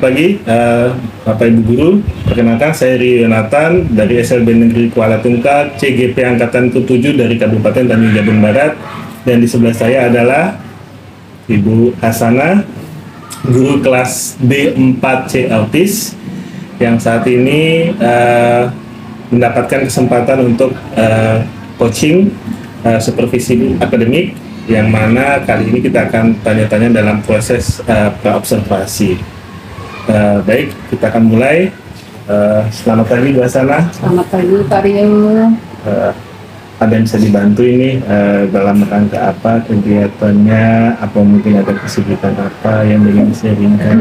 pagi, Bapak Ibu Guru. Perkenalkan, saya Rio Yonatan dari SLB Negeri Kuala Tungkal, CGP Angkatan ke-7 dari Kabupaten Tanjung Jabung Barat. Dan di sebelah saya adalah Ibu Hasanah, guru kelas B4C Autis, yang saat ini mendapatkan kesempatan untuk coaching supervisi akademik, yang mana kali ini kita akan tanya-tanya dalam proses praobservasi. Baik, kita akan mulai. Selamat pagi Bu Hasanah. Selamat pagi Pak Rio. Ada yang bisa dibantu ini dalam rangka apa kegiatannya, apa mungkin ada kesibukan apa yang ingin sharingkan?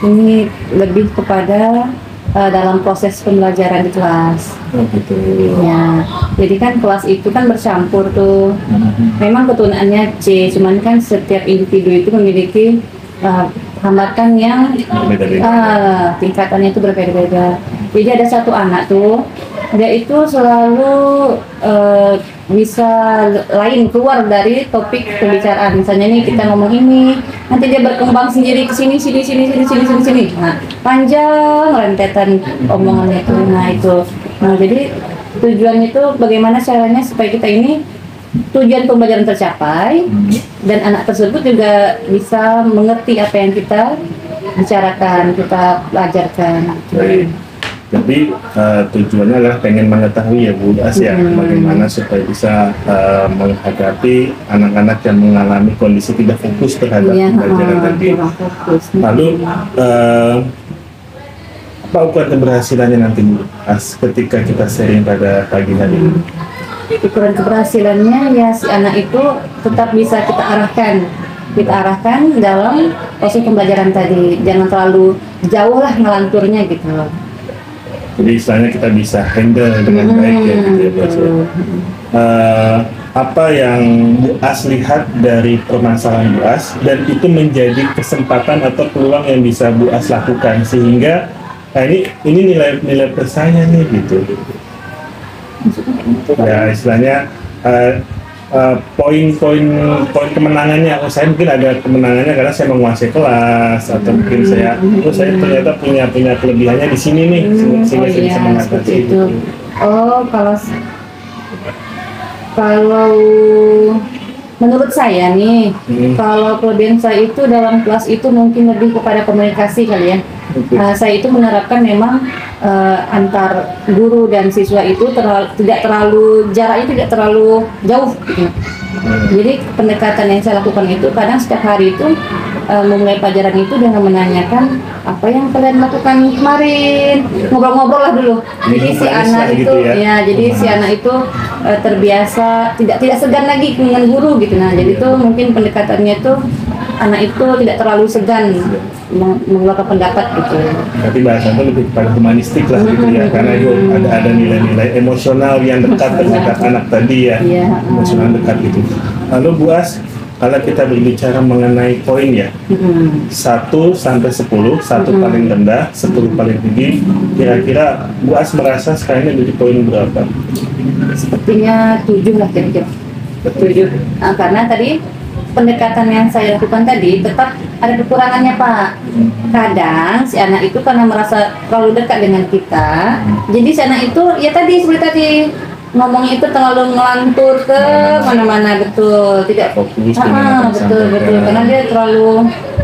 Ini lebih kepada dalam proses pembelajaran di kelas. Oh gitu. Ya, jadi kan kelas itu kan bercampur tuh. Memang keturunan C, cuman kan setiap individu itu memiliki hambatan yang tingkatannya itu berbeda-beda. Jadi ada satu anak tuh, dia itu selalu bisa keluar dari topik pembicaraan. Misalnya nih kita ngomong ini, nanti dia berkembang sendiri ke sini. Nah, panjang rentetan omongannya itu. Nah, jadi tujuan itu bagaimana caranya supaya kita ini tujuan pembelajaran tercapai dan anak tersebut juga bisa mengerti apa yang kita bicarakan, kita pelajarkan. Jadi tujuannya adalah pengen mengetahui ya Bu As ya, bagaimana supaya bisa menghadapi anak-anak yang mengalami kondisi tidak fokus terhadap pembelajaran tadi. Lalu apa ukuran keberhasilannya nanti Bu As ketika kita sharing pada pagi hari ini? Ukuran keberhasilannya ya si anak itu tetap bisa kita arahkan dalam proses pembelajaran tadi, jangan terlalu jauh lah ngelanturnya gitu. Jadi istilahnya kita bisa handle dengan baik ya gitu ya Bu As. Apa yang Bu As lihat dari permasalahan Bu As dan itu menjadi kesempatan atau peluang yang bisa Bu As lakukan sehingga ini nilai plusnya nih gitu. Ya istilahnya poin kemenangannya, saya mungkin ada kemenangannya karena saya menguasai kelas, atau mungkin saya ternyata punya kelebihannya di sini nih, sehingga saya bisa mengatasi itu. Oh, kalau menurut saya nih, kalau kelebihan saya itu dalam kelas itu mungkin lebih kepada komunikasi kali ya. Saya itu menerapkan memang antar guru dan siswa itu jaraknya tidak terlalu jauh gitu. Jadi pendekatan yang saya lakukan itu kadang setiap hari itu memulai pelajaran itu dengan menanyakan apa yang kalian lakukan kemarin, ngobrol-ngobrol lah dulu. Jadi si anak itu si anak itu terbiasa tidak segan lagi dengan guru gitu. Nah, jadi itu mungkin pendekatannya itu anak itu tidak terlalu segan mengeluarkan pendapat gitu. Tapi bahasanya lebih kepada humanistik lah gitu ya, karena itu ada nilai-nilai emosional yang dekat terhadap anak tadi ya, emosional dekat gitu. Lalu Bu As, kalau kita berbicara mengenai poin ya, 1 sampai 10, 1 paling rendah, 10 paling tinggi, kira-kira Bu As merasa sekarang ini di poin berapa? Sepertinya 7 lah kira-kira. 7. Nah, karena tadi pendekatan yang saya lakukan tadi tetap ada kekurangannya Pak. Kadang si anak itu karena merasa terlalu dekat dengan kita, jadi si anak itu ya tadi seperti tadi ngomongnya itu terlalu ngelantur ke mana-mana, betul, tidak fokus. Betul karena dia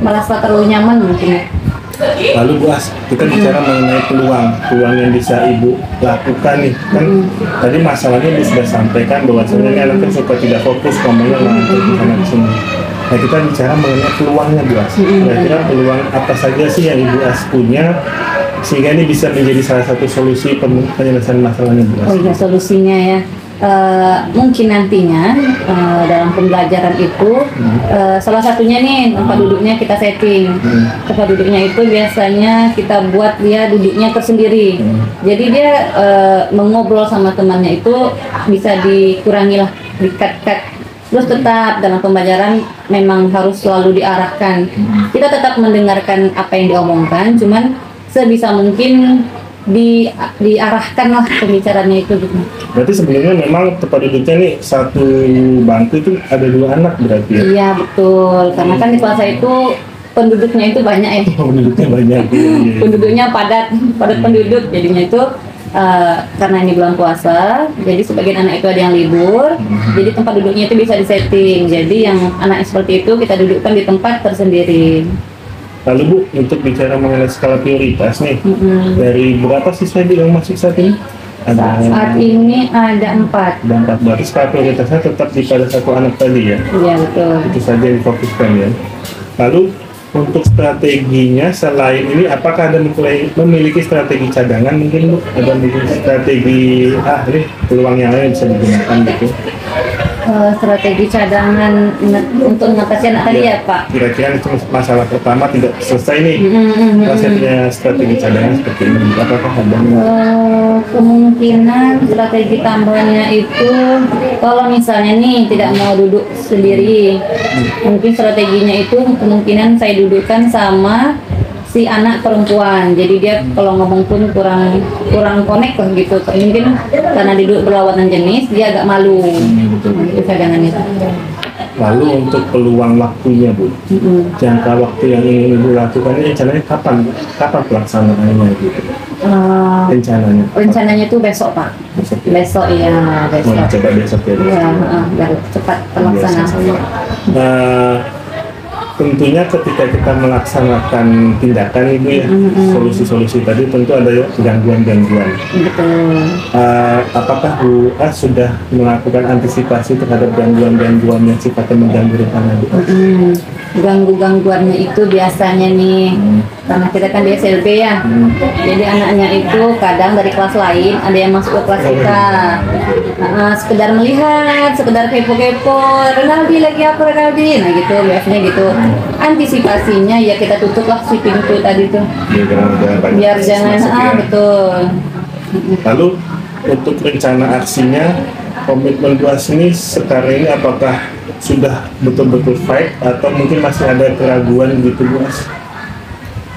merasa terlalu nyaman mungkin. Lalu Bu As, kita bicara mengenai peluang yang bisa Ibu lakukan nih, kan tadi masalahnya Ibu sudah sampaikan bahwa sebenarnya anak kan suka tidak fokus, ngomongnya ngelantur ke sana ke sini. Nah, kita bicara mengenai peluangnya Bu As. Kira-kira peluang apa saja sih yang Ibu As punya sehingga ini bisa menjadi salah satu solusi penyelesaian masalahnya Bu As? Oh iya, solusinya ya. Mungkin nantinya dalam pembelajaran itu salah satunya nih tempat duduknya kita setting. Tempat duduknya itu biasanya kita buat dia duduknya tersendiri. Jadi dia mengobrol sama temannya itu bisa dikurangi lah, di-cut. Terus tetap dalam pembelajaran memang harus selalu diarahkan. Kita tetap mendengarkan apa yang diomongkan, cuman sebisa mungkin diarahkan lah pembicaranya itu gitu. Berarti sebenarnya memang tempat duduknya nih satu bangku itu ada 2 anak berarti ya? Iya betul, karena kan di kelas saya itu penduduknya itu banyak ya. Penduduknya banyak. Iya. Penduduknya padat penduduk, jadinya itu karena ini bulan puasa, jadi sebagian anak itu ada yang libur, jadi tempat duduknya itu bisa disetting. Jadi yang anak seperti itu kita dudukkan di tempat tersendiri. Lalu Bu, untuk bicara mengenai skala prioritas nih, dari berapa siswa yang masuk saat ini? Saat ini ada 4. Dan 4, berarti skala prioritasnya tetap di pada satu anak tadi ya? Iya betul. Itu saja yang difokuskan ya. Lalu untuk strateginya selain ini, apakah ada memiliki strategi cadangan mungkin Bu? Ada mungkin strategi ini peluang yang lain bisa digunakan gitu? Strategi cadangan untuk mengatasi anak tadi ya Pak? Kira-kira itu masalah pertama tidak selesai nih. Saya punya strategi cadangan seperti ini. Apakah ada? Kemungkinan strategi tambahannya itu kalau misalnya nih tidak mau duduk sendiri, mungkin strateginya itu kemungkinan saya dudukkan sama si anak perempuan, jadi dia kalau ngomong pun kurang connect lah gitu, mungkin karena duduk berlawanan jenis dia agak malu. Itu cadangan itu. Lalu untuk peluang waktunya Bu, jangka waktu yang ingin Ibu lakukan ini rencananya kapan pelaksanaannya gitu? Rencananya tuh besok Pak. Besok iya, besok. Mau coba besok ya? Iya, biar cepat pelaksanaannya. Tentunya ketika kita melaksanakan tindakan Ibu ya, solusi-solusi tadi tentu ada gangguan-gangguan. Betul. Apakah Bu sudah melakukan antisipasi terhadap gangguan-gangguan yang sifatnya mengganggu rencana Bu? Gangguannya itu biasanya nih, karena kita kan di SLB ya, jadi anaknya itu kadang dari kelas lain ada yang masuk ke kelas kita, sekedar melihat, sekedar kepo-kepo, Renaldi lagi apa Renaldi, nah gitu biasanya gitu. Antisipasinya ya kita tutuplah si pintu tadi tuh, biar jangan betul. Lalu untuk rencana aksinya, komitmen Bu ini sekarang ini apakah sudah betul-betul fight atau mungkin masih ada keraguan gitu Bu?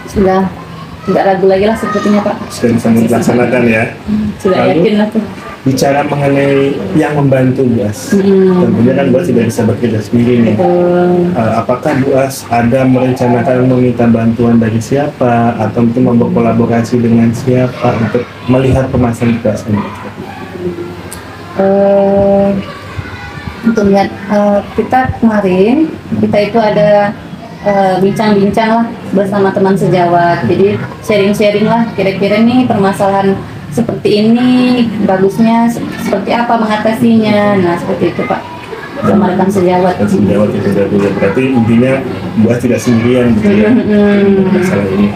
Sudah tidak ragu lagi lah sepertinya Pak. Sudah bisa dilaksanakan ya. Sudah lalu, yakin lah tuh. Bicara mengenai yang membantu Bu tentunya kan Bu tidak bisa bekerja sendiri nih. Apakah Bu ada merencanakan meminta bantuan dari siapa atau mungkin berkolaborasi dengan siapa untuk melihat permasalahan Bu ini? Untuk lihat kita kemarin kita itu ada bincang-bincang lah bersama teman sejawat, jadi sharing-sharing lah kira-kira nih permasalahan seperti ini bagusnya seperti apa mengatasinya. Nah seperti itu Pak, sama rekan sejawat. Sejawat itu berarti intinya Bu tidak sendirian gitu ya masalah ini.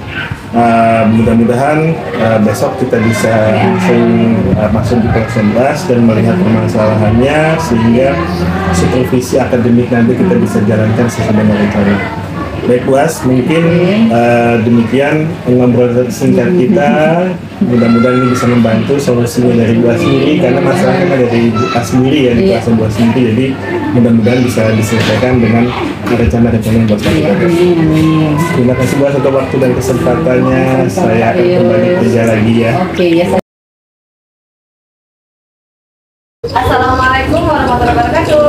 Mudah-mudahan besok kita bisa langsung masuk di kelas 11 dan melihat permasalahannya sehingga supervisi akademik nanti kita bisa jalankan sesuai dengan rencana. Baik Bu, mungkin demikian ngobrol singkat kita. Mudah-mudahan ini bisa membantu solusinya dari Bu sendiri, karena masalahnya dari Bu sendiri ya, di kelas 2 sendiri. Jadi mudah-mudahan bisa diselesaikan dengan rencana-rencana yang buat kita. Terima kasih Bu atas waktu dan kesempatannya. Saya akan kembali kerja lagi ya. Oke ya. Assalamualaikum warahmatullahi wabarakatuh.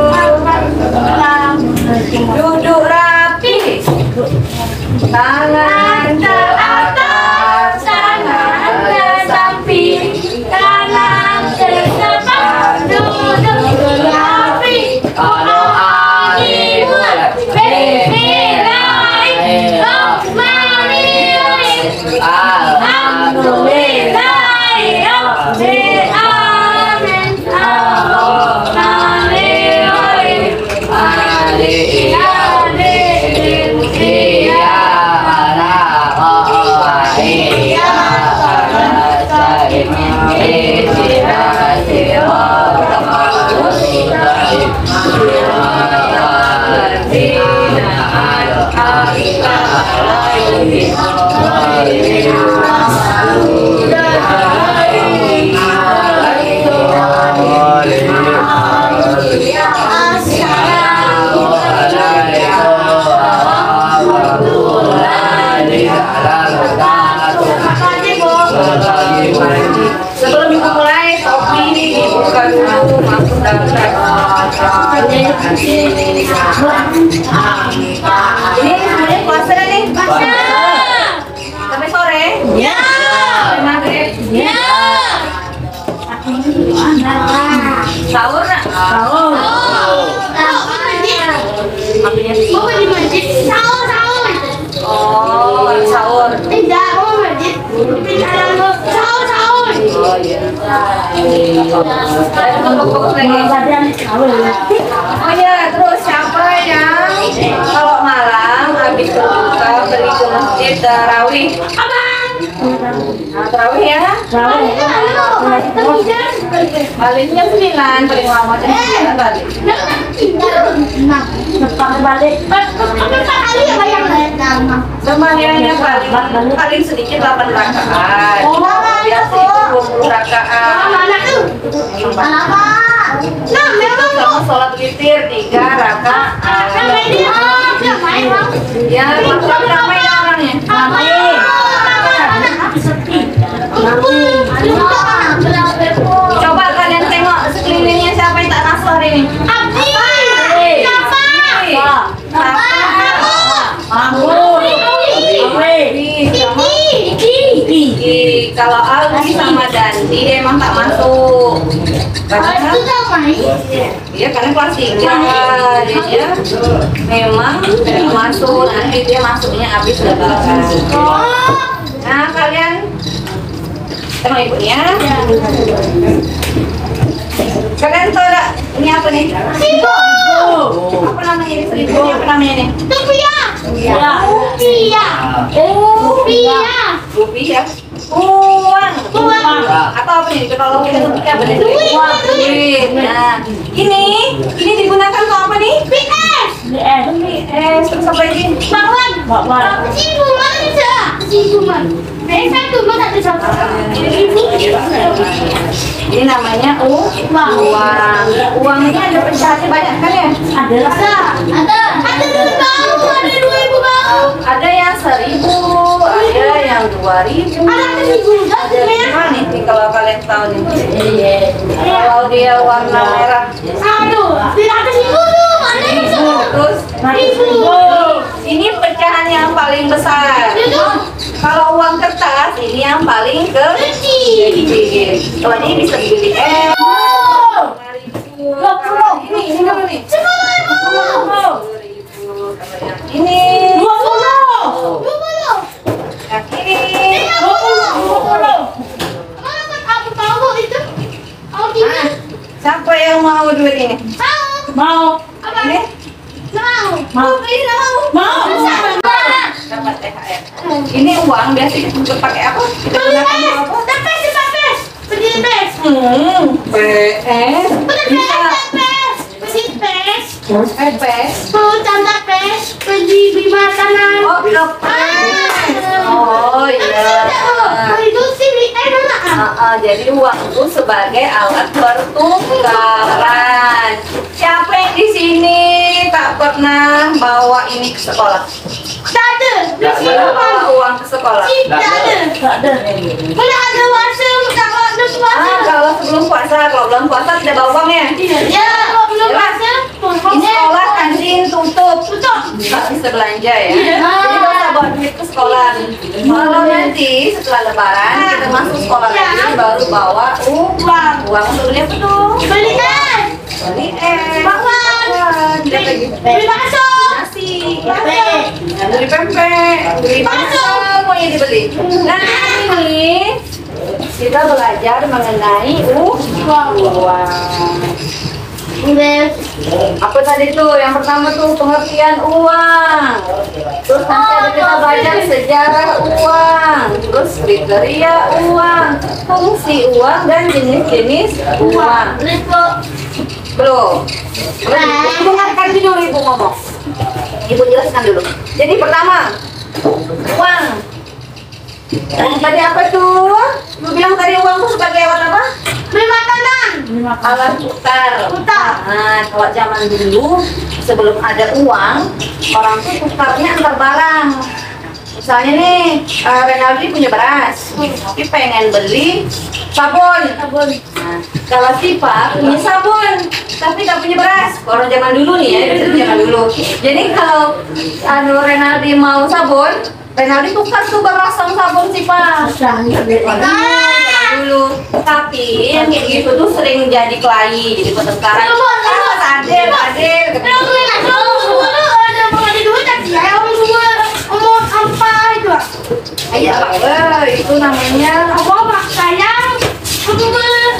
Duduk rapi. Tangan ke atas, tangan ke samping, kanan ke depan, duduk rapi. Kalau Alhamdulillah, sebelum ibu mulai, topi dibuka dulu, masuk dalam ini sebenarnya puasa nih. Sahur nak? Sahur. Mau di masjid sahur. Oh, sahur. Tidak, mau masjid. Sahur. Oh iya. Oh iya, terus siapa yang kalau malam habis berbuka pergi ke masjid tarawih? Nah, tarawih ya? Baliknya 9, paling lama jam 9 balik. Semuanya paling sedikit 8 rakaat. Biasa itu 20 rakaat. Sama sholat witir 3 rakaat. Ya, ramai orangnya. Coba kalian tengok sekelilingnya siapa yang tak masuk hari ini? Kalau Aldi sama Dandi dia emang tak masuk. Iya karena kelas 3 dia memang tidak masuk, nanti dia masuknya habis lebaran. Nah kalian tengok ibunya. Kalian tahu tak ini apa nih? Apa namanya ini? Ini apa namanya nih? Rupiah. Uang. Atau apa nih? Kalau kita sebutnya apa nih? Duit. Nah, ini digunakan untuk apa nih? PS. Terus apa lagi? Bakwan. Ini namanya uang. Uang ini ada pecahannya banyak kan ya? Ada 2.000 bang. Ada yang 1.000, ada yang 2.000. Ada 5 nih kalau kalian tahu nih. Kalau dia warna merah. Tidak ada 1.000 tuh. Terus 1.000. Ini pecahan yang paling besar. Kalau uang kertas ini yang paling kecil. Kalau ini bisa dibeli 5.000. Ini berapa nih? 10.000. Ini 20. yang ini 20. Aku tahu itu. Nah, siapa yang mau duit ini? Mau. Ini? Mau. Dapat THR. Ini uang biasa kita pakai apa? Kita gunakan untuk apa? Pergi beli makanan. Oh, kepes. Oh iya. Itu sih beli Jadi uang itu sebagai alat pertukaran. Siapa yang di sini tak pernah bawa ini ke sekolah? Tak ada. Bawa uang ke sekolah? Tak ada. Kalau ada puasa, kalau ada puasa. Kalau sebelum puasa, kalau belum puasa tidak bawa uang ya? Ya, kalau belum puasa. Ini sekolah kantin tutup. Nggak bisa belanja ya. Jadi nggak usah bawa duit ke sekolah. Kalau nanti setelah lebaran kita masuk sekolah lagi baru bawa uang. Uang untuk beli apa tuh? Beli es. Beli es. Bakwan. Beli bakso. Nasi. Beli pempek. Beli bakso. Semuanya dibeli. Nah ini kita belajar mengenai uang. Apa tadi tuh? Yang pertama tuh pengertian uang. Terus nanti ada kita belajar sejarah uang. Terus kriteria uang, fungsi uang dan jenis-jenis uang. Belum. Dengarkan dulu ibu ngomong. Ibu jelaskan dulu. Jadi pertama, uang. Tadi apa tuh? Lu bilang tadi uang tuh sebagai alat apa? Beli makanan. Alat tukar. Nah, kalau zaman dulu sebelum ada uang, orang tuh tukarnya antar barang. Misalnya nih, Renaldi punya beras, tapi pengen beli sabun. Nah, kalau Sipa punya sabun, tapi nggak punya beras. Orang zaman dulu nih ya, itu zaman dulu. Jadi kalau Renaldi mau sabun, Renaldi tukar tuh beras sama sabun Sipa. dulu. Tapi yang kayak gitu tuh sering jadi kelahi, jadi pertengkaran. Adil. Itu namanya Apa sayang?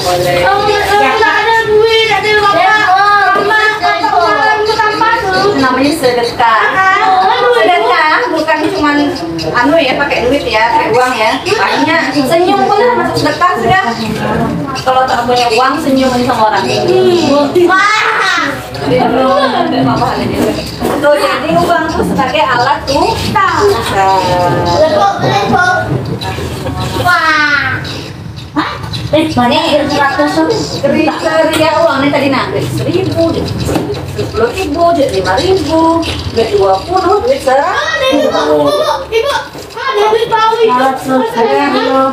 boleh. Namanya sedekah. Sedekah bukan cuman ya pakai duit ya, pakai uang ya. Banyak senyum pun masuk sedekah sudah. Kalau tak punya uang senyum sama orang. Tuh jadi uang tuh sebagai alat tuh. Mana 100 kriteria uang nih tadi nanti 1.000, 10.000, 5.000, 20, duit 100.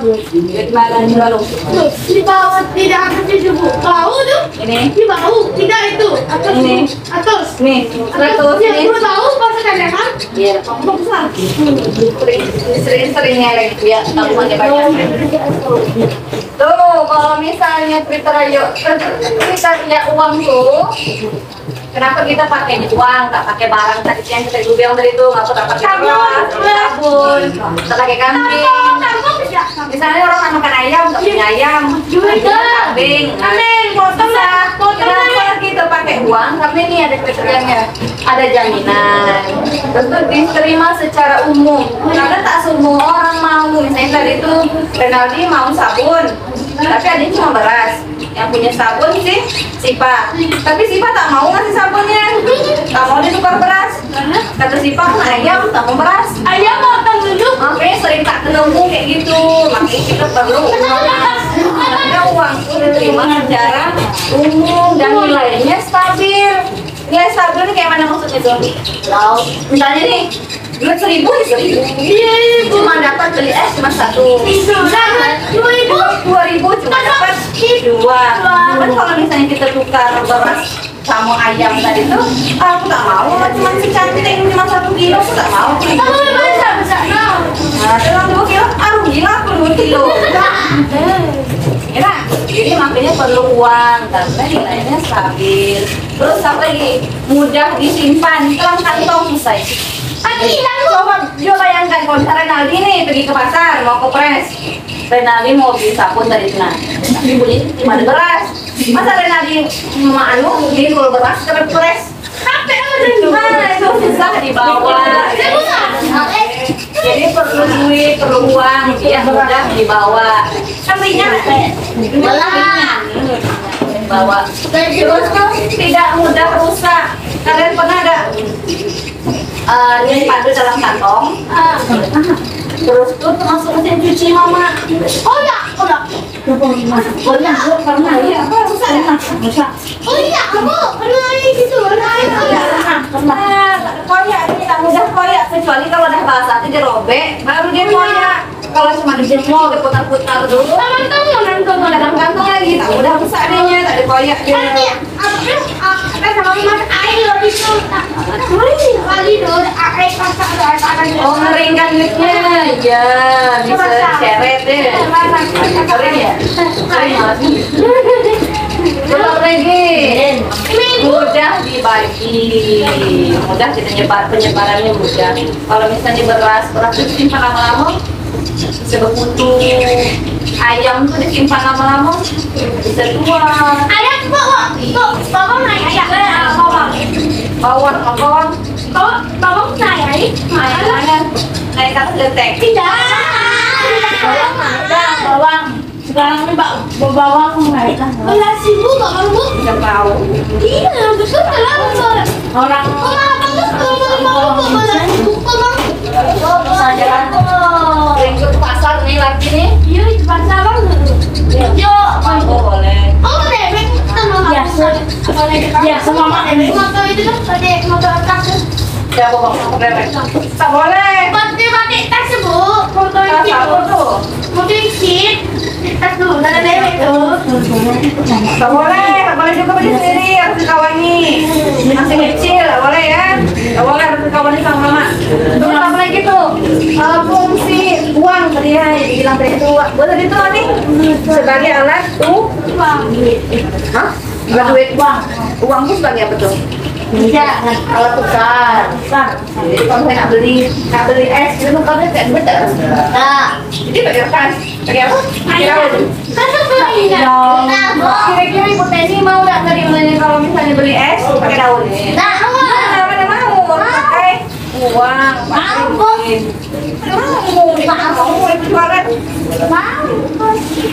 Duit mana juga lu? Di bawah tidak akan disebut bau tuh. Ini Di bau tidak itu. Atas Ini. atas. nih 100 ini. Bau pas kan? Iya, kamu besar. Sering-sering ngeleng ya, tabungannya banyak. Tuh, kalau misalnya kriteria uang tuh, kenapa kita pakai uang, tak pakai barang tadi yang kita dulu bilang tadi tuh, nggak pakai beras, sabun, tak pakai kambing. Misalnya orang nggak makan ayam, nggak punya ayam, kambing, kenapa kita pakai uang? Karena ini ada kriterianya, ada jaminan, terus tuh diterima secara umum. Karena tak semua orang mau, misalnya tadi tuh Renaldi mau sabun, tapi ada yang cuma beras. Yang punya sabun sih Sipa, tapi Sipa tak mau ngasih sabunnya, tak mau ditukar beras. Kata Sipa kan ayam, tak mau beras. Ayam makan dulu. Makanya sering tak ketemu kayak gitu. Makanya kita perlu uang. Karena uang itu diterima secara umum dan nilainya stabil. Nilai stabil ini kayak mana maksudnya tuh? Misalnya nih, duit 1.000 cuma dapat beli es cuma 1. 2.000 cuma dapat 2. Cuman kalau misalnya kita tukar beras sama ayam tadi tuh, aku tak mau, cuma secanting cuma 1 kilo, aku tak mau. Nah, dalam 2 kilo, gila aku 2 kilo. Ya, jadi makanya perlu uang karena nilainya stabil. Terus apa lagi? Mudah disimpan dalam kantong selesai. Coba bayangkan kalau misalnya Renaldi nih pergi ke pasar mau ke pres, Renaldi mau beli sabun dari sana, tapi beli cuma ada beras. Masa Renaldi beli full beras ke pres? Gimana itu susah dibawa. Jadi perlu duit, perlu uang, biar mudah dibawa. Kambingnya bawa. Terus tuh tidak mudah rusak. Kalian pernah ada nyimpan tuh dalam kantong? Terus tuh masuk mesin cuci mama. Oh enggak. Pernah ya? Rusak. Oh iya, aku pernah gitu. Koyak ini tak mudah koyak kecuali kalau udah basah itu dia robek baru dia koyak. Kalau cuma dijemur diputar-putar dulu dalam kantong lagi tak mudah rusak dia, tak ada koyak dia. Oh ngeringkan duitnya, ya bisa diseret deh. Keren ya? Keren belum lagi mudah dibagi, mudah kita penyebarannya mudah. Kalau misalnya beras itu disimpan lama-lama bisa bermutu. Ayam tuh disimpan lama-lama bisa tua. Ayam bawang naik ayam. Bawang naik. Naik atas genteng. Tidak. Bawang. Sekarang ini bawang naik. 11.000 bawang bu. Tidak tahu. Iya betul lah. Orang saja ke pasar nih lagi nih. Iya di pasar bang. Yo. Boleh. Oh debek sama biasa. Ya sama motor itu kan pakai motor taksi. Ya bawa bebek. Tak boleh. Pakai taksi bu. Motor itu. Motor kit. Tas dulu, ada dewek tuh. Tak boleh juga beli sendiri, harus dikawani. Masih kecil, tak boleh ya. Tak boleh harus dikawani sama mama. Terus apa lagi tuh? Fungsi uang dia dibilang dari tua. Boleh ditulis nih sebagai alat Hah? Bukan duit uang. Uang itu sebagai apa tuh? Iya, alat tukar. Jadi kalau saya nak beli es, itu nukarnya kayak duit. Nah, jadi pakai kas. Pakai apa? Daun. Kira-kira Ibu Teni mau nggak nerima kalau misalnya beli es pakai daun? Nah, mana mau? Pakai uang.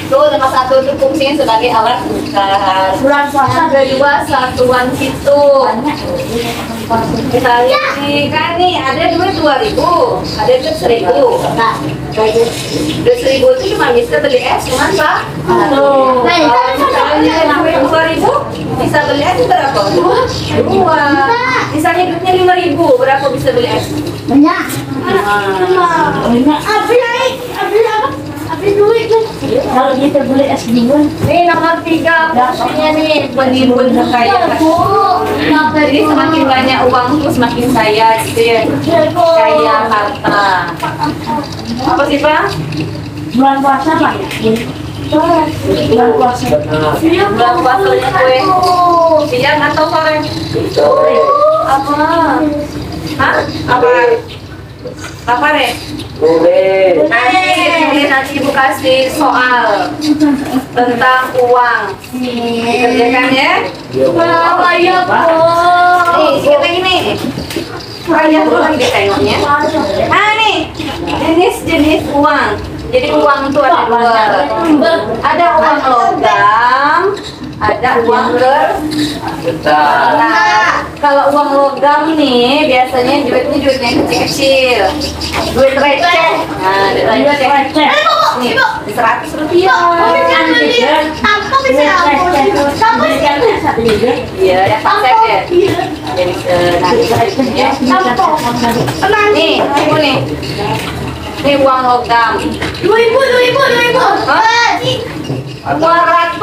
Tuh nomor 1 itu fungsinya sebagai alat tukar. Bulan puasa kedua satuan hitung. Misalnya nih kan nih ada duit 2.000, ada duit 1.000. Nah, duit 1.000 itu cuma bisa beli es cuman Pak. Misalnya duit 2.000 bisa beli es berapa? 2. Misalnya duitnya 5.000 berapa bisa beli es? Banyak. Habis duit tuh. Kalau kita beli es duluan. Nih nomor 3 fungsinya nih penimbun kekayaan. Jadi semakin banyak uang tuh semakin kaya gitu ya. Kaya harta. Apa sih Pak? Bulan puasa Pak. Bulan puasa. Bulan puasanya kue. Siang atau sore? Sore. Apa? Hah? Apa Rek? Nanti Ibu kasih soal tentang uang. Kerjakan ya. Apa ya Bu? Nih, kita ini. Ayah dulu lagi tengoknya. Nah nih, jenis uang. Jadi uang itu ada 2. Ada uang logam, ada uang Nah, kalau uang logam nih biasanya duitnya kecil-kecil. Duit receh. Nah, duit receh. Nih, 100 rupiah. Iya, yang pakai ya. Jadi nanti nih, ibu nih. Ini uang logam. 2.000. Hah? 200.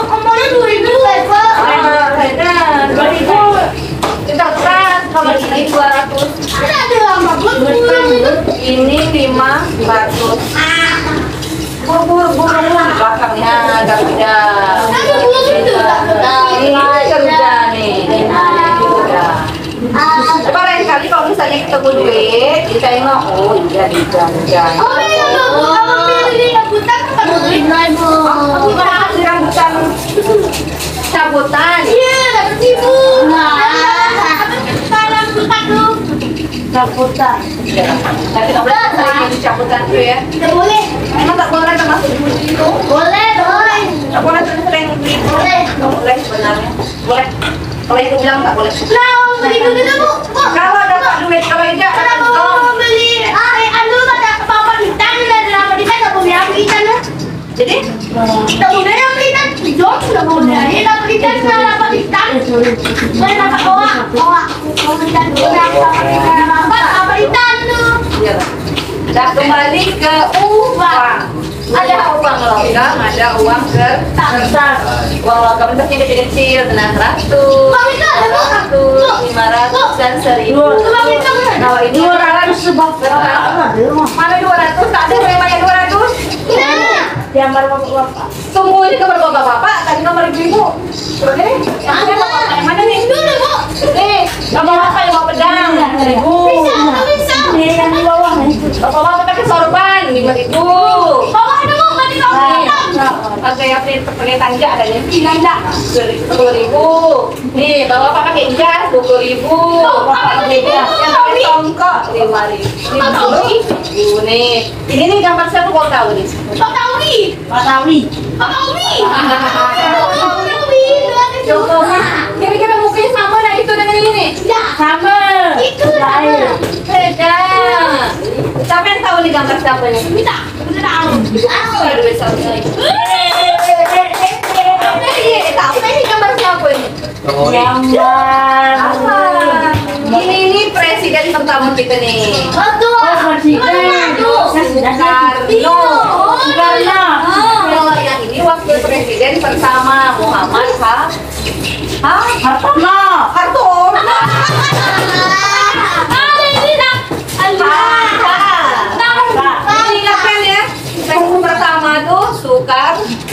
Omongnya 2.000. Beda. 2.000. Kita kalau ini 200. Ini 500. Buru-buru belakangnya Garuda. Nah, ini Garuda nih. Coba lain kali kalau misalnya ketemu duit, kita tengok, oh iya di jajan. Oh iya, kalau pilih rambutan apa duit? Rambutan cabutan. Iya, dapat 1.000. Nah, rambutan tuh. Cabutan. Tapi nggak boleh sering cabutan tuh ya. Tidak boleh. Emang nggak boleh termasuk itu? Boleh. Nggak boleh sering gitu. Boleh sebenarnya. Boleh. Kalau itu bilang nggak boleh. Beli dulu Bu. Kalau dapat duit, kalau tidak kenapa mau beli? Anu ada apa-apa ikan dan apa ikan nggak boleh apa ikan lah. Jadi nggak boleh apa ikan? Jom nggak boleh. Ini dapat ikan nggak dapat ikan. Boleh dapat koak. Mau ikan dulu dapat ikan apa ikan tuh? Iya. Dan kembali ke uang. Ada uang logam, ada uang kertas. Uang logam itu kecil-kecil, 100, 500, dan 1.000. Kalau ini 200 sebab mana 200? Tak ada yang banyak 200? Gambar bapak-bapak. Tunggu ini gambar bapak-bapak, tadi nomor ibu-ibu. Ini ada bapak yang mana nih? Dulu Bu. Nih, bapak-bapak yang bawa pedang, 1.000. Bisa. Ini yang di bawah nih. Bapak-bapak pakai sorban, 5.000. Bapak ada Bu, nggak dikasih. Pakai apa pakai tanja adanya? Tanja. 10.000. Nih, bapak pakai jas 20.000. Bapak pakai jas yang pakai tongkok 5.000. Nih, ini nih gambar siapa kau tahu nih? Pak Tawi. Jokowi. Kira-kira mukanya sama nah itu dengan ini? Sama. Itu sama. Beda. Siapa yang tahu nih gambar siapa nih? Kita tahu. Ada duit satu lagi. Tahu ini gambar siapa ini? Gambar. Ini presiden pertama kita nih. Betul. Presiden. Karno. Kalau yang ini wakil presiden pertama Muhammad Hartono.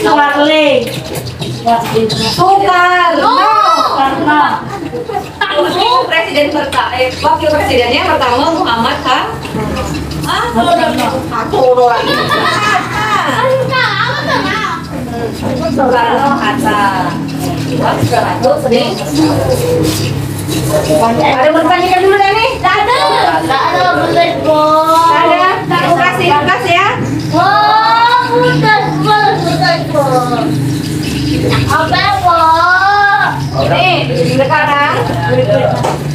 Soekarno. Soekarno. Presiden pertama, wakil presidennya pertama Muhammad Soekarno Hatta. Soekarno sedih. Ada bertanya dulu dah nih? Tak ada boleh po. Ada. Terima kasih ya. Oh, bukan po. Apa po? Nih, sekarang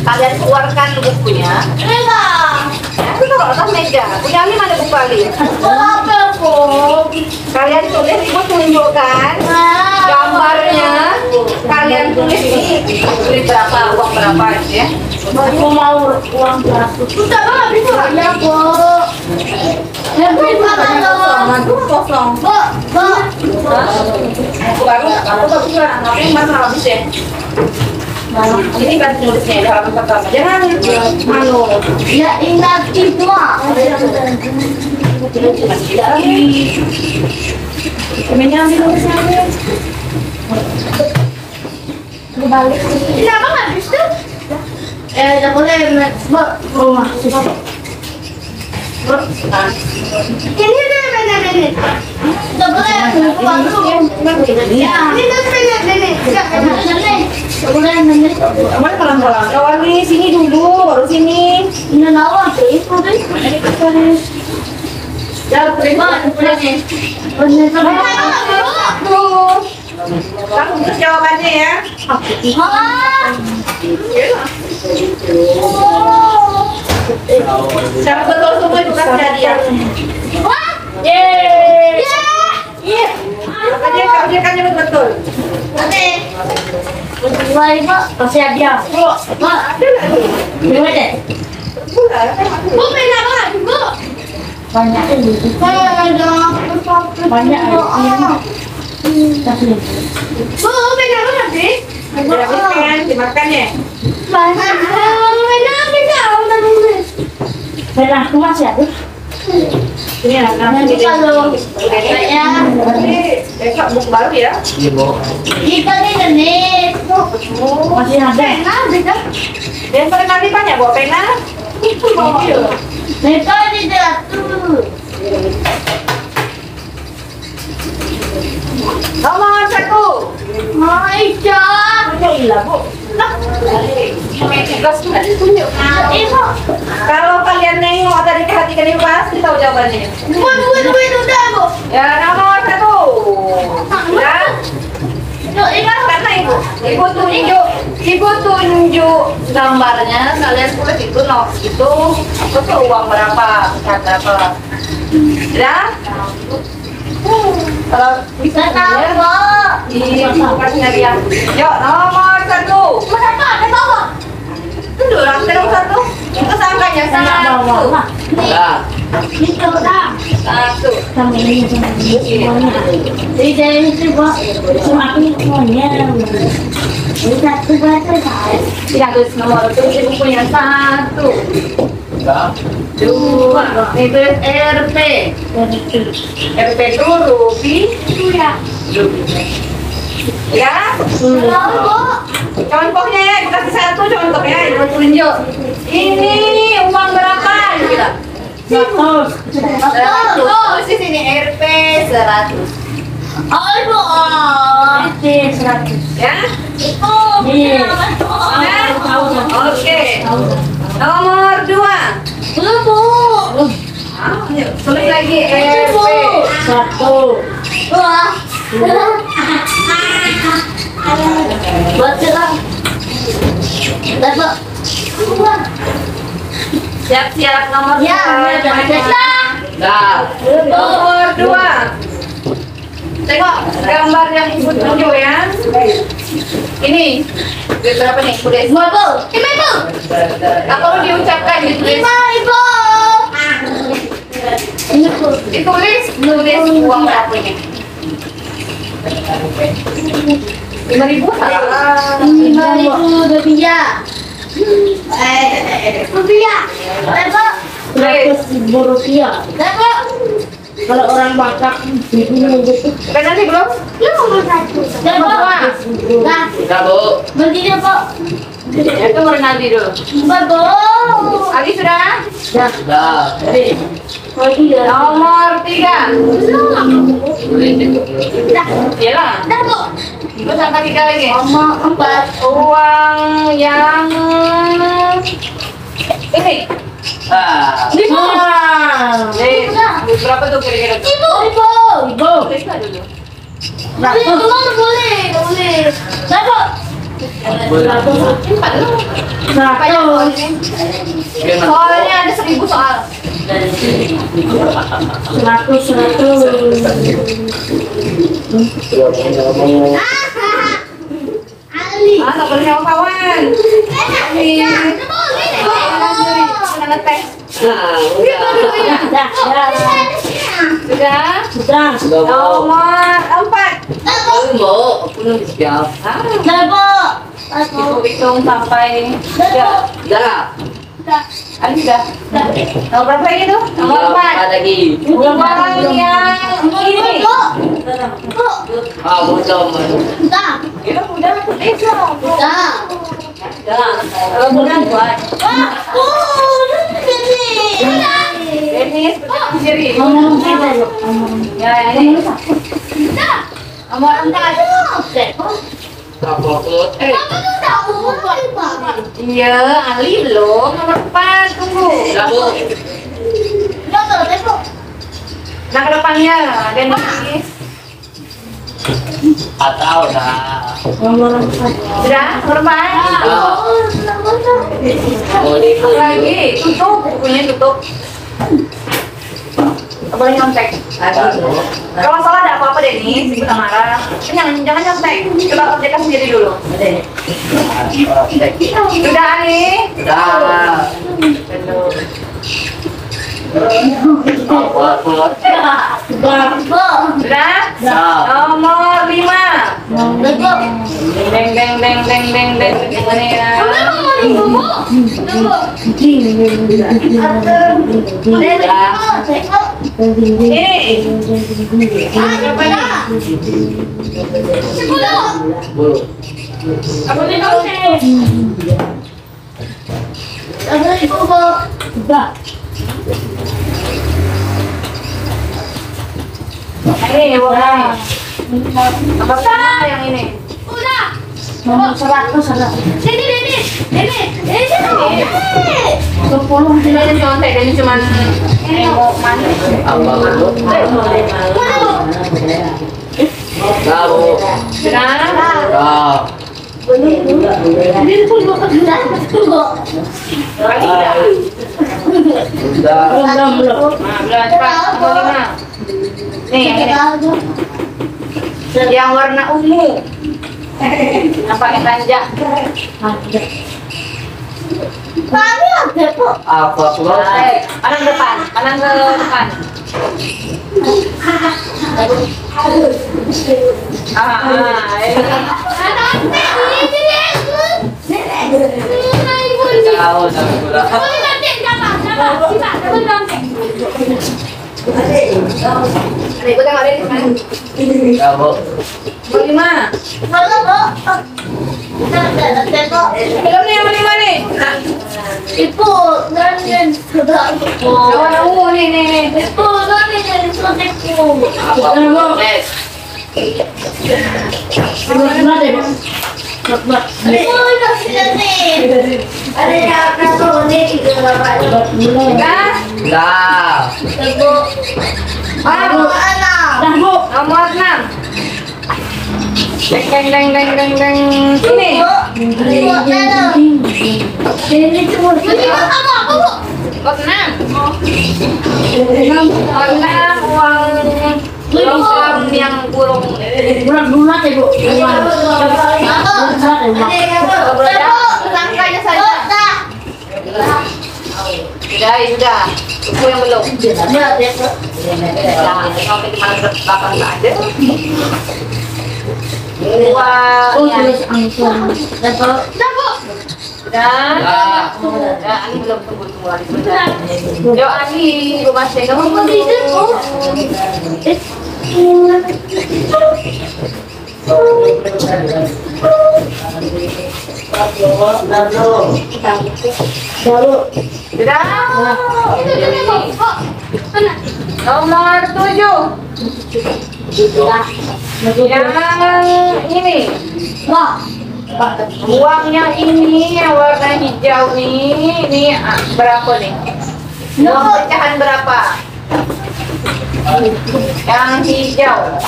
kalian keluarkan bukunya. Enggak. Itu taruh atas meja. Punya Ali mana buku Ali? Apa po? Kalian tulis, ibu tunjukkan gambarnya. Kalian tulis ini berapa, uang berapa gitu ya. Aku mau uang 100. Sudah lah, bisa ya po. Lebih mana lo? Kosong. Po. Aku baru juga ngapain masalah habis ya. Ini kan tulisnya di halaman pertama. Jangan Ya ingat itu ah. Kemennya ambil tulisannya. Kembali. Kenapa nggak bisa? Tidak boleh rumah. Ini nenek. Tidak boleh ya. Ini nenek. Tidak boleh nenek. Mana pelan-pelan? Awali sini dulu, baru sini. Ini nawa itu deh. Ya, terima. Kamu terus jawabannya ya. Siapa betul semua itu kan hadiah. Makanya kamu kan betul. Kasih hadiah. Ada lagi. Gimana deh? Bu, beda banget, Bu. Banyak ini. Banyak Bu, beda banget sih. Dihabiskan, dimakan ya. Belah aku masih ada. Ini Nanti kalau saya besok buku baru ya. kita nih nenek. Masih ada. Pena beda. Dan pada kali banyak bawa pena. Mereka di jatuh. Nomor 1. Aisyah. Iya bu. Tugas nggak ditunjuk. Ibu. Kalau kalian nengok tadi perhatikan ibu pasti tahu jawabannya. Bu, udah, Bu. Ya nomor 1. Ya. Yuk, ingat. Karena ibu tunjuk gambarnya, kalian tulis itu itu uang berapa, berapa. Ya. Kalau bisa Tahu, Bu. kasih hadiah. Yuk nomor 1. Kenapa? Ada bawa. Itu nomor 1. Itu angkanya 1. Nih. Itu dah. 1. Sama ini sama ini semuanya. Di dalam itu, Bu. Cuma aku semuanya. Ini satu baca guys. Tidak tulis nomor itu bukunya 1. 2. Itu RP. RP itu rupiah. Ya. Tahu, Bu. Contohnya ya, dikasih 1 contohnya, ibu tunjuk. Ini uang berapa? Gitu. 100. 100. Terus di sini RP 100. Ibu. Itu 100. Ya. Ibu. Iya. Ya. Oke. Nomor 2. Belum, Bu. Ayo, tulis lagi RP. 1. Wah. Baca lah. Dapat. Siap-siap nomor 2. Ya, baca. Dah. Nomor 2. Tengok gambar yang ibu tunjuk ya. Ini. Duit berapa nih? Tulis. Dua, Bu. Lima, Bu. Nah, kalau diucapkan ditulis. Lima, Ibu. Ini, Bu. Ditulis uang berapa ini? 5.000 salah. 5.000 rupiah. Rupiah. Dapat. 100.000 rupiah. Dapat. Kalau orang Batak udah nanti belum? Lu nomor 1. Udah dua. Nah, Udah, Bu. begini kok. Itu mau nanti dulu. Bago. Ali sudah? Udah. Oh iya. Nomor 3. Boleh cek dulu. Iyalah. Dah, Bu. Terus angka 3 lagi. Nomor 4. Uang yang ini. Ah. Nih, berapa tuh kira-kira? Ibu. Periksa dulu. Boleh. Dah, Bu. Simpan dulu. Banyak kok ini. Soalnya ada 1000 soal. Ali. Ah, tak boleh sama kawan. Ini. Mana teh? Nah, udah. Sudah? Udah, Bu. Nomor 4. Oh, Bu. Aku belum siap. Hitung sampai 3. Udah. Ali sudah. Nomor berapa lagi tuh? Nomor 4. Ada lagi. Uang yang ini. Ah, udah, Bu. Ya udah, kalau udah buat. Dennis, sendiri. Ya, ini. Nomor 4. Apa aku? Iya, Ali belum. Nomor 4, tunggu. Udah, Bu. Nah, ke depannya, Dennis. Atau dah. Sudah, nomor 4. Mau diikut. Lagi, tutup. Bukunya tutup. Nggak boleh nyontek. Kalau salah ada apa-apa, Dennis. Ibu tak marah. Jangan nyontek. Coba kerjakan sendiri dulu. Sudah, Ali? Udah. Apa aku? Sudah? Nomor 5. Deng, deng, deng, deng, deng, deng. Gimana ya? Ini. Bu. Apa ini? Ini warna. Apa yang ini? Ini contek, ini cuman nengok mana? Apa aku? Udah, Bu. Sudah? Udah. Lagi dah. Udah. Nah, belum cepat. Nomor 5. Nih, yang ini. Yang warna ungu. Nampaknya tanja. Apa aku? Kanan ke depan, kanan ke depan. Ini. Tahu, tahu. Ada ikut yang ada di sana. Udah, Bu. Nomor 5. Belum nih, nomor 5 nih. Yang warna ungu nih, nih. Apa aku? Next. Sudah? Udah. Nomor 6. Deng, deng, deng, deng, deng, deng. Sini. Nomor 6. Uang logam yang burung. Langkahnya saja. Sudah. Buku yang belum. Sampai di mana belakang saja. Dua. Sudah, Dah. Ya, Ani belum tunggu lagi. Yo Ani, rumah saya kamu mau nomor 7. Yang ini. Uangnya ini yang warna hijau nih. Ini berapa nih? Uang pecahan berapa? Yang hijau.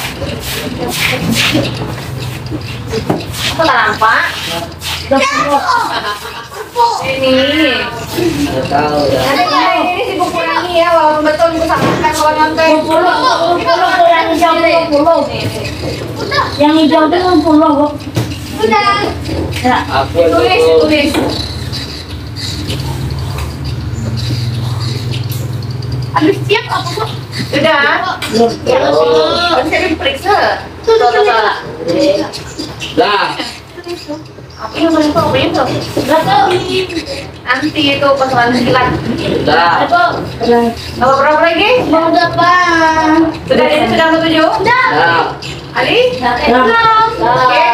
Apa nampak? Ini. Tahu ya. Ini si buku ini ya, walaupun betul itu samakan kalau nonton. Yang hijau itu 60. Udah. Aku Tulis. Habis siap apa kok? Sudah. Bisa diperiksa. Dah. Apa yang boleh tahu itu? Nanti itu persoalan silat. Dah. Apa berapa lagi? Mau depan. Sudah ini sudah 7? Dah. Ali? Belum. Oke.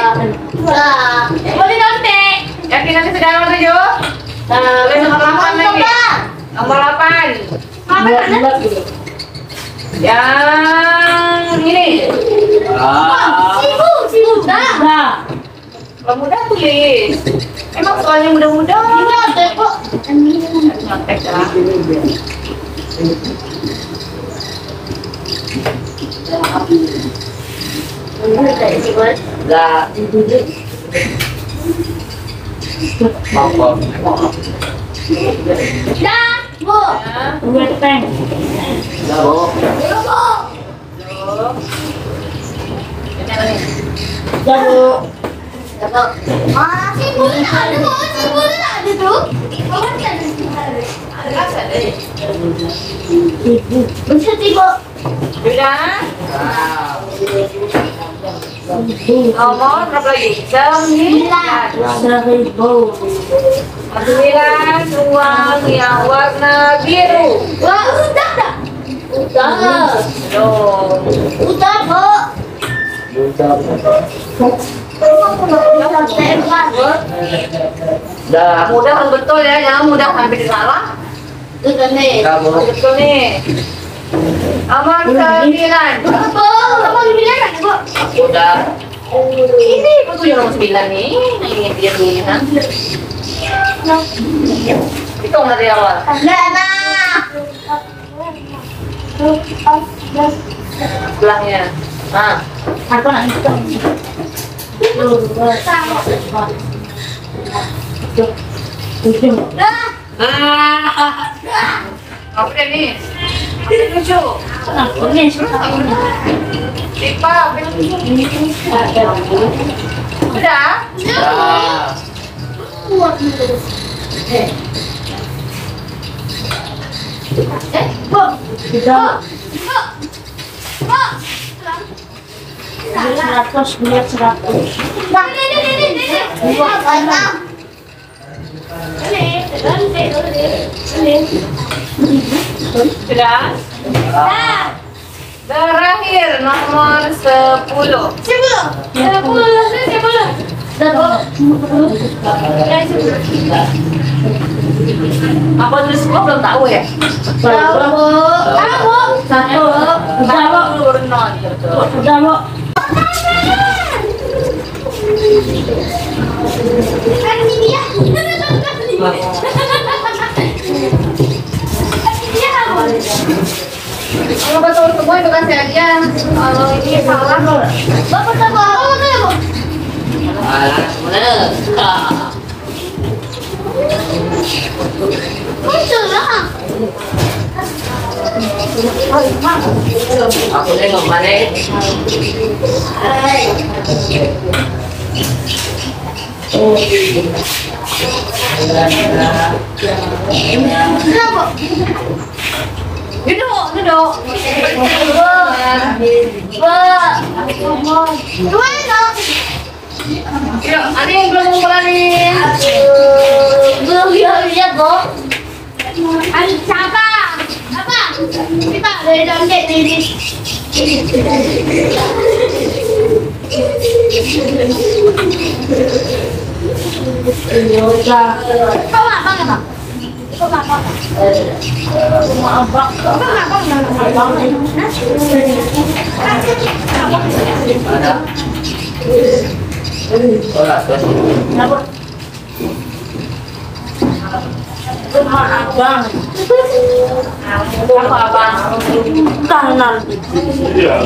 Nah, boleh nanti. Yakin nanti sudah nomor 7? Boleh nomor 8 lagi. Nomor 8. Yang ini. Sibuk dah. Kalau mudah tulis. Emang soalnya mudah-mudah. Ini ada kok. Nyontek lah. Dah. Mampu. Dah, Bu. Dah, Bu. Sibuk ada kok. Sibuk ada tuh. Kamu ada. Bisa sibuk. Sudah? Dah. Nomor berapa lagi? 9. 9 uang yang warna biru. Wah, udah dah. Loh. Udah, Bu. Dah. Mudah kan betul ya, jangan mudah hampir salah. Udah nih. Dah, Bu. Betul nih. Nomor 9. Bu, kamu bilang kan, Bu? Udah. Ini betul yang nomor 9 nih. Ini biar tulisan. Hitung dari awal. Nah. Belahnya. Nah. Aku nak hitung. Apa deh nih? Apa lucu? Aku ni Tipa, apa lucu? Udah? Dah. Bu. sudah Bu. 100 lihat 100. Nah, ini. Sudah? Terakhir nomor 10. Sebelum. Apa tulis gua belum tahu ya? Tahu. Satu. Sudah, Bu. Sudah, Bu. Kan ini dia. Kalau betul semua itu kasih aja. Kalau ini salah, Bapak tahu apa tuh? Alah, mana? Muncul lah. Aku tengok mana? Kenapa? duduk. Gimana? Yuk, ada yang belum ngumpulin. Kita dari dompet ini. Kau abang ya, Bang? Kau abang? Abang. Kanan. Iya.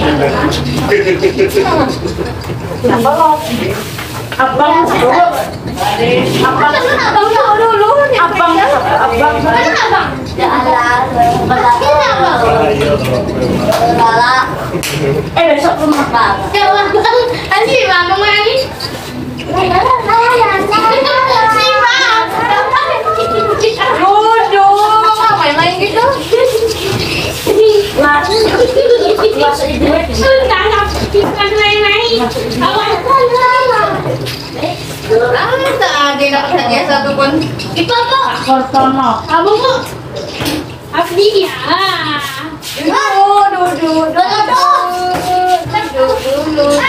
Abang dulu. Ya Allah. Besok rumah Bang. Ya Allah. Anjir, Bang, ini. Duduk. Main-main gitu. Satu pun. Itu apa? Abang kok? Abdi ya. Duduk.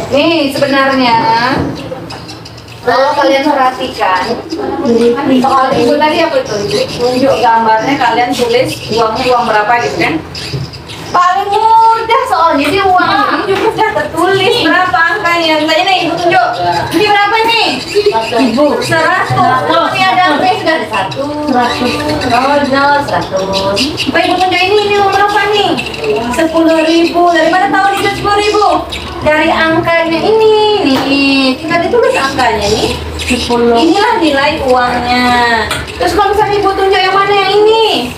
Nih sebenarnya kalau kalian perhatikan soal ibu tadi apa tuh? Tunjuk gambarnya, kalian tulis uangnya uang berapa gitu kan? Paling mudah soalnya di uang ini juga sudah tertulis berapa angkanya. Tanya nih ibu tunjuk. Ini berapa nih? Ibu 100. Ini ada angkanya sudah ada 1. 100. Pak ibu tunjuk ini uang berapa nih? 10.000. Dari mana tahu ini 10.000? Dari angkanya ini nih. Tinggal ditulis angkanya nih. 10. Inilah nilai uangnya. Terus kalau misalnya ibu tunjuk yang mana yang ini?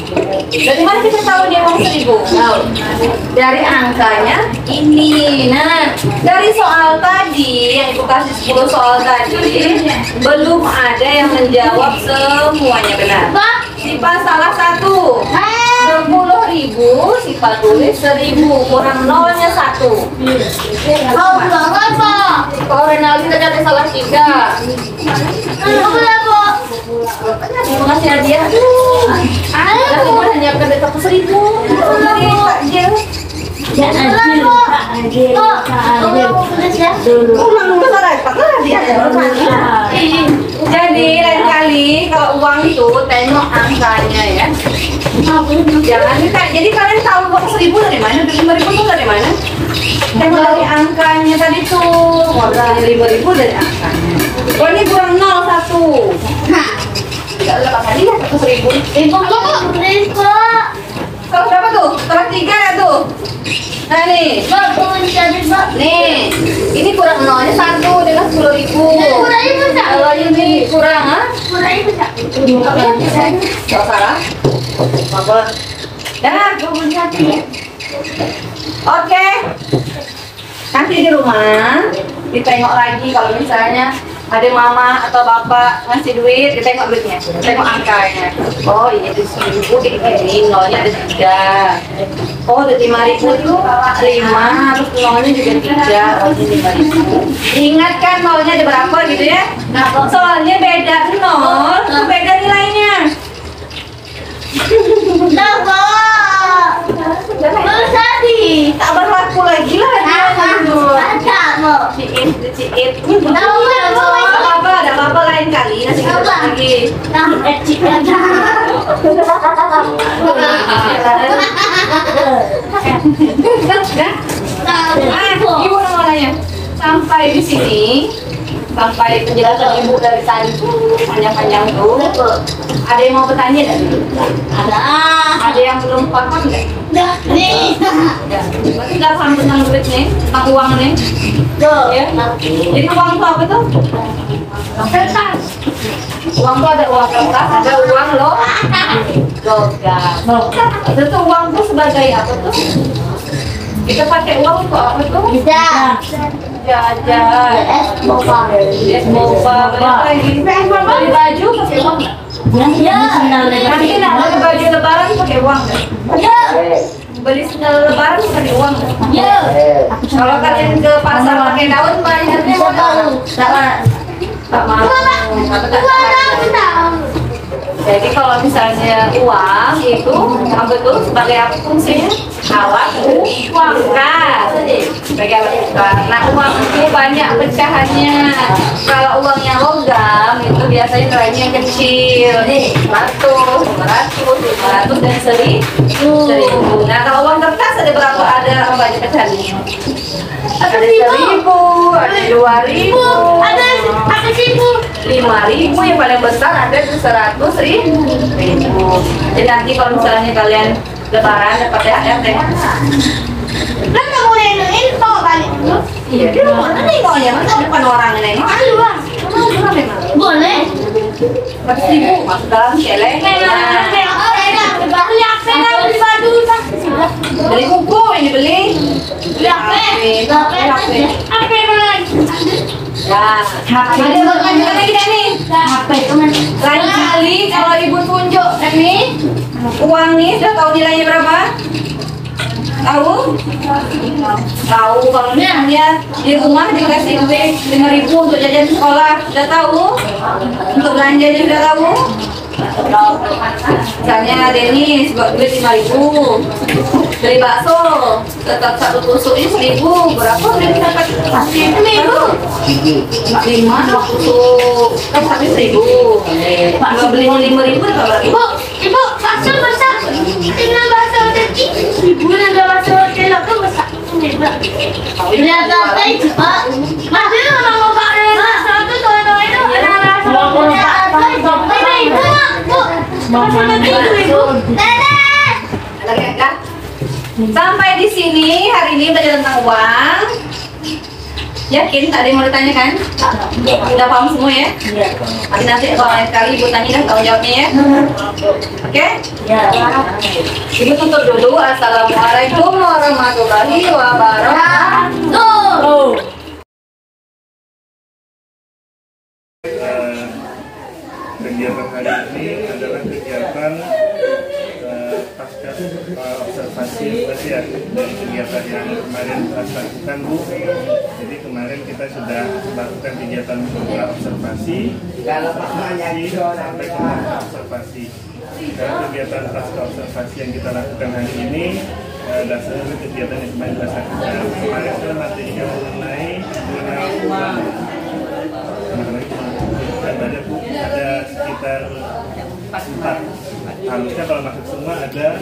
Dari mana kita tahu dia uang 1.000? Tahu. Dari angkanya ini. Nah, dari soal tadi yang ibu kasih 10 soal tadi belum ada yang menjawab semuanya benar. Sipa salah satu. 10.000, Sipa tulis 1.000 kurang nolnya 1. Kau bilang apa? Kalau Renaldi tadi ada salah 3. Kau bilang apa? Terima kasih hadiah. Dan ibu udah nyiapkan duit 1.000. Takjil. Jadi lain kali kalau uang itu tengok angkanya ya. Jangan kita. Jadi kalian tahu uang 1.000 dari mana? 5.000 tuh dari mana? Tengok dari angkanya tadi tuh. Dari 5.000 dari angkanya. Oh ini kurang 0 1. Tidak lepas tadi ya 1.000. Ibu kok? Kalau berapa tuh? Salah 3 ya tuh. Nah nih. Nih, ini kurang nolnya 1 dengan 10.000. Kalau ini kurang, ah? Gak salah. Apa? Dah. Oke. Nanti di rumah ditengok lagi kalau misalnya ada mama atau bapak ngasih duit, ditengok duitnya, tengok angkanya. Oh ini ada 1.000, ini nolnya ada 3. Oh ada 5.000 itu 5, terus nolnya juga 3. Oh ini 5.000. Ingat kan nolnya ada berapa gitu ya? Soalnya beda nol, itu beda nilainya. Tak berlaku lagi lah ciit. Ada apa lain kali nanti kita lagi. Ibu mau nanya sampai di sini, sampai penjelasan ibu dari tadi panjang-panjang tuh. Ada yang mau bertanya nggak? Ada yang belum paham nggak? Berarti nggak paham tentang duit nih, tentang uang nih. Ya. Jadi uang itu apa tuh? Kertas. Uang itu ada uang kertas, ada uang logam. Itu uang tuh sebagai apa tuh? Kita pakai uang untuk apa tuh? Jajan. Es boba. Beli baju pakai uang nggak? Nanti beli baju lebaran pakai uang nggak? Beli sendal lebaran pakai uang nggak? Kalau kalian ke pasar pakai daun bayarnya salah. Tak mau. Apa tak? Aku tahu. Jadi kalau misalnya uang itu apa tuh sebagai apa fungsinya? Alat uang kan. Sebagai alat tukar. Nah uang itu banyak pecahannya. Kalau uangnya logam itu biasanya nilainya yang kecil. 100, 500 dan 1000. Nah kalau uang kertas ada berapa? Ada banyak pecahannya. Ada 1000, ada 2000, Ada 5.000 yang paling besar, ada 100.000. Jadi nanti kalau misalnya kalian lebaran dapat THR deh. Kan nggak boleh ini bawa balik dulu. Iya, di rumah nih ya, masa bukan orang ini. Ayo bang. Boleh. 100.000 masuk dalam celeng. Beli buku ini beli. Ya, ada berlanjutan lagi dah nih. Lain kali kalau ibu tunjuk nih, uang nih sudah tahu nilainya berapa? Tahu? Tahu kalau misalnya di rumah dikasih duit 5.000 untuk jajan sekolah, sudah tahu? Untuk belanja sudah tahu? Misalnya Denis buat duit 5.000, beli bakso tetap satu tusuknya 1.000, berapa udah dapat? 1.000, 5 tusuk kan sampai 1.000. Kalau beli 5.000 dapat berapa? Ibu, bakso besar. Tinggal bakso kecil. Ibu nggak bakso kecil aku besar. Lihat apa itu, Pak? Masih mau pakai bakso itu tuh itu ada bakso kecil. Ibu, bakso kecil ibu. Nenek. Lagi enggak? Sampai di sini hari ini belajar tentang uang. Yakin? Tak ada yang mau ditanyakan? Udah paham semua ya? Nanti kalau lain kali ibu tanya dan tahu jawabnya ya. Oke? Ibu tutup dulu. Assalamualaikum warahmatullahi wabarakatuh. Kegiatan hari ini adalah kegiatan pasca observasi ya, dari kegiatan yang kemarin telah dilakukan Bu. Jadi kemarin kita sudah melakukan kegiatan observasi sampai ke observasi. Dan kegiatan pasca observasi yang kita lakukan hari ini dasarnya kegiatan yang kemarin telah dilakukan. Kemarin adalah materinya mengenai uang. Ada Bu, ada sekitar 4. Harusnya kalau masuk semua ada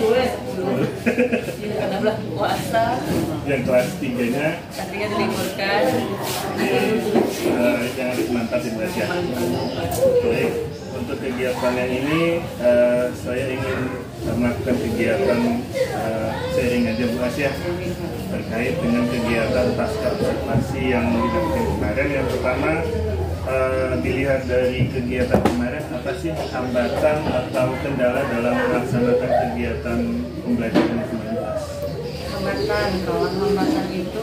Karena bulan puasa, yang kelas 3-nya ketika diliburkan. yang harus mantap di Malaysia. Baik, untuk kegiatan yang ini saya ingin melakukan kegiatan sharing aja Bu Asia terkait dengan kegiatan pasca observasi yang dilakukan kemarin. Yang pertama, dilihat dari kegiatan kemarin, apa sih hambatan atau kendala dalam melaksanakan kegiatan pembelajaran 19? Hambatan itu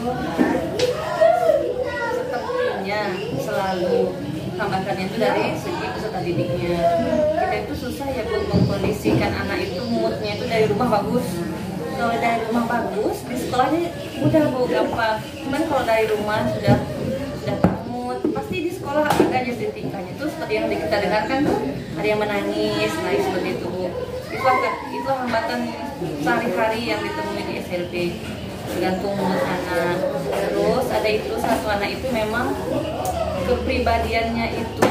sepertinya selalu hambatannya itu dari segi peserta didiknya. Kita itu susah ya buat mengkondisikan anak itu moodnya itu dari rumah bagus. Kalau dari rumah bagus, di sekolahnya mudah Bu, gampang. Cuman kalau dari rumah sudah mood, pasti di sekolah ada aja tingkahnya tuh seperti yang kita dengarkan tuh ada yang menangis, seperti itu Bu. Itu hambatan sehari-hari yang ditemui di SLB, tergantung mood anak. Terus ada itu satu anak itu memang kepribadiannya itu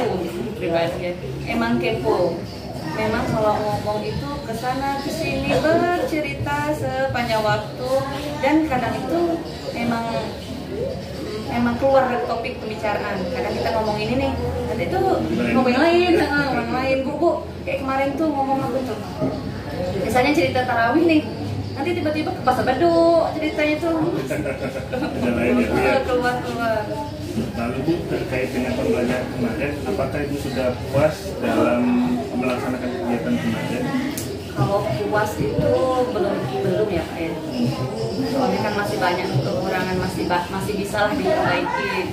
emang kepo. Memang kalau ngomong itu kesana kesini bercerita sepanjang waktu, dan kadang itu memang keluar dari topik pembicaraan. Kadang kita ngomong ini nih, nanti itu ngomong yang lain, bu kayak kemarin tuh ngomong apa tuh, misalnya cerita tarawih nih, nanti tiba-tiba ke pasar Baduk ceritanya tuh keluar. Lalu Bu, terkait dengan pembelajaran kemarin, apakah Ibu sudah puas dalam melaksanakan kegiatan kemarin? Kalau puas itu belum ya Pak ya. Soalnya kan masih banyak kekurangan, masih bisa lah diperbaiki.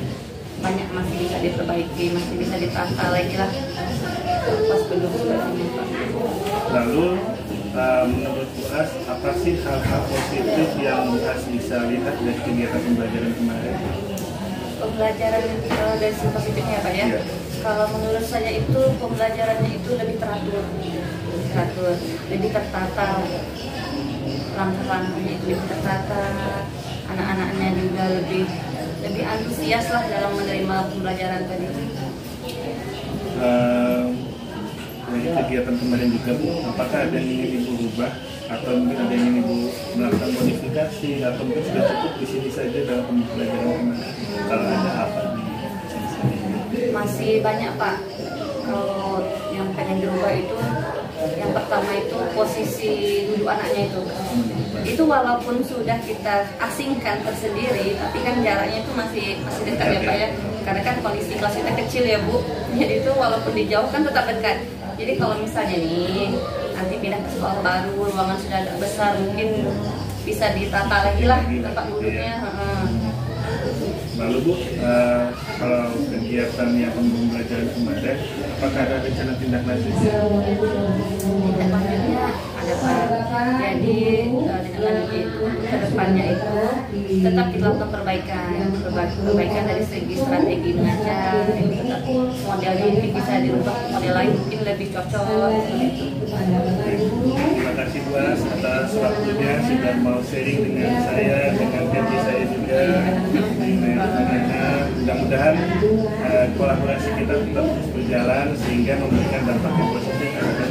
Banyak masih bisa diperbaiki, masih bisa ditata lagi lah. Puas belum sebenarnya Pak. Lalu menurut Bu As, apa sih hal-hal positif yang Bu As bisa lihat dari kegiatan pembelajaran kemarin? Pembelajaran dari sisi positifnya Pak ya. Iya. Kalau menurut saya itu pembelajarannya itu lebih teratur, lebih tertata, langkah-langkahnya itu lebih tertata, anak-anaknya juga lebih antusias lah dalam menerima pembelajaran tadi. Dari kegiatan kemarin juga Bu, apakah ada yang ingin Ibu rubah atau mungkin ada yang ingin Ibu melakukan modifikasi atau mungkin sudah cukup di sini saja dalam pembelajaran kemarin? Kalau ada apa di sini? Masih banyak Pak. Kalau yang pengen dirubah itu, yang pertama itu posisi duduk anaknya itu. Itu walaupun sudah kita asingkan tersendiri, tapi kan jaraknya itu masih dekat ya Pak ya. Karena kan kondisi kelas kita kecil ya Bu. Jadi itu walaupun dijauhkan tetap dekat. Jadi kalau misalnya nih nanti pindah ke sekolah baru, ruangan sudah agak besar, mungkin bisa ditata lagi lah tempat duduknya. Lalu Bu, kalau kegiatan yang pembelajaran kemarin, apakah ada rencana tindak lanjutnya? Tindak lanjutnya ada Pak. Jadi tindak lanjutnya itu kedepannya itu tetap kita lakukan perbaikan dari segi strategi mengajar, tetap modelnya mungkin bisa dirubah model lain mungkin lebih cocok seperti itu. Terima kasih Bu atas waktunya sudah mau sharing dengan saya, dengan Peti saya juga. Mudah-mudahan kolaborasi kita tetap terus berjalan sehingga memberikan dampak yang positif kepada